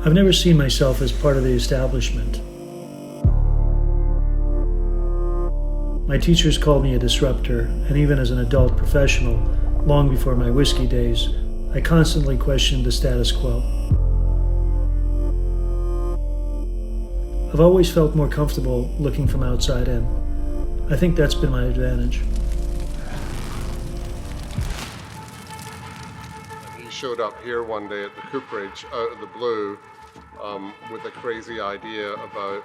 I've never seen myself as part of the establishment. My teachers called me a disruptor, and even as an adult professional, long before my whiskey days, I constantly questioned the status quo. I've always felt more comfortable looking from outside in. I think that's been my advantage. He showed up here one day at the cooperage out of the blue with a crazy idea about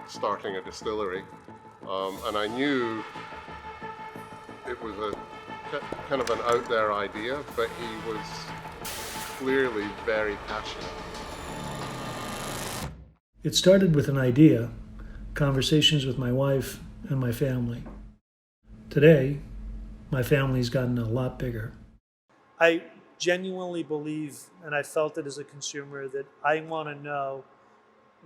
starting a distillery. And I knew it was a kind of an out there idea, but he was clearly very passionate. It started with an idea, conversations with my wife and my family. Today, my family's gotten a lot bigger. I genuinely believe, and I felt it as a consumer, that I want to know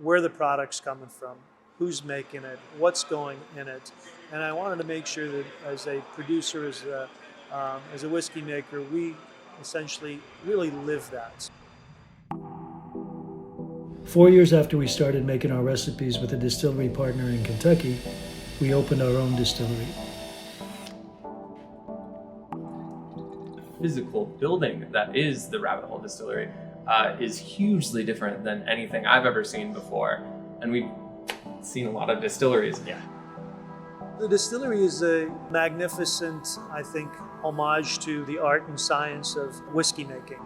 where the product's coming from, who's making it, what's going in it. And I wanted to make sure that as a producer, as a whiskey maker, we essentially really live that. 4 years after we started making our recipes with a distillery partner in Kentucky, we opened our own distillery. Physical building that is the Rabbit Hole Distillery is hugely different than anything I've ever seen before. And we've seen a lot of distilleries. Yeah. The distillery is a magnificent, I think, homage to the art and science of whiskey making.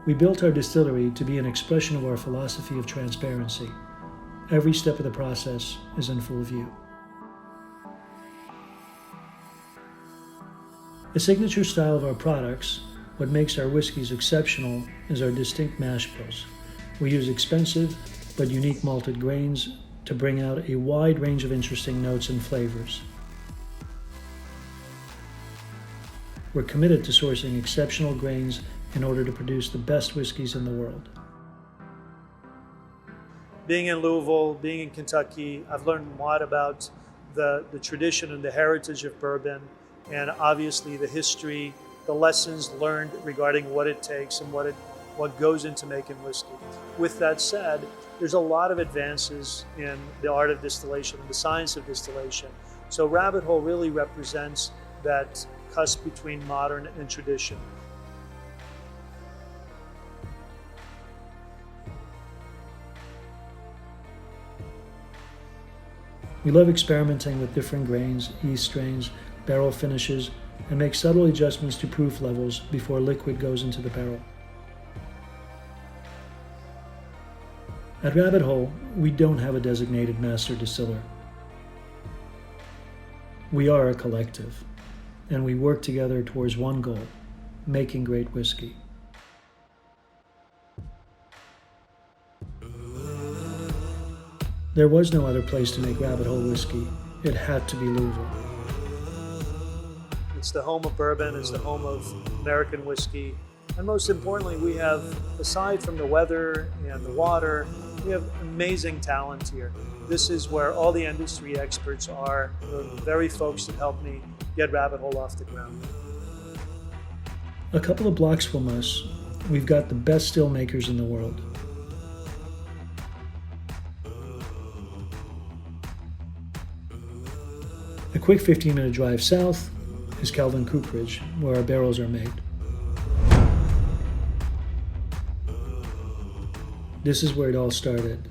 We built our distillery to be an expression of our philosophy of transparency. Every step of the process is in full view. The signature style of our products, what makes our whiskeys exceptional, is our distinct mash bills. We use expensive but unique malted grains to bring out a wide range of interesting notes and flavors. We're committed to sourcing exceptional grains in order to produce the best whiskeys in the world. Being in Louisville, being in Kentucky, I've learned a lot about the tradition and the heritage of bourbon, and obviously the history, the lessons learned regarding what it takes and what goes into making whiskey. With that said, there's a lot of advances in the art of distillation and the science of distillation. So Rabbit Hole really represents that cusp between modern and tradition. We love experimenting with different grains, yeast strains, barrel finishes, and make subtle adjustments to proof levels before liquid goes into the barrel. At Rabbit Hole, we don't have a designated master distiller. We are a collective, and we work together towards one goal: making great whiskey. There was no other place to make Rabbit Hole whiskey. It had to be Louisville. It's the home of bourbon, it's the home of American whiskey, and most importantly, we have, aside from the weather and the water, we have amazing talent here. This is where all the industry experts are, the very folks that helped me get Rabbit Hole off the ground. A couple of blocks from us, we've got the best still makers in the world. A quick 15-minute drive south is Calvin Cooperage, where our barrels are made. This is where it all started,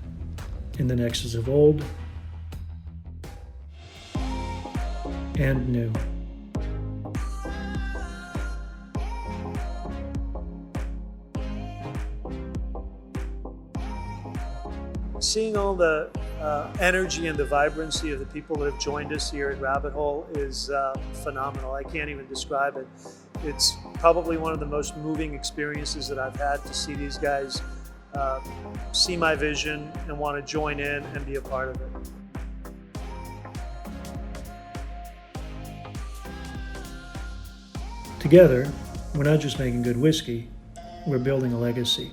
in the nexus of old and new. Seeing all the energy and the vibrancy of the people that have joined us here at Rabbit Hole is phenomenal. I can't even describe it. It's probably one of the most moving experiences that I've had, to see these guys see my vision and want to join in and be a part of it. Together, we're not just making good whiskey, we're building a legacy.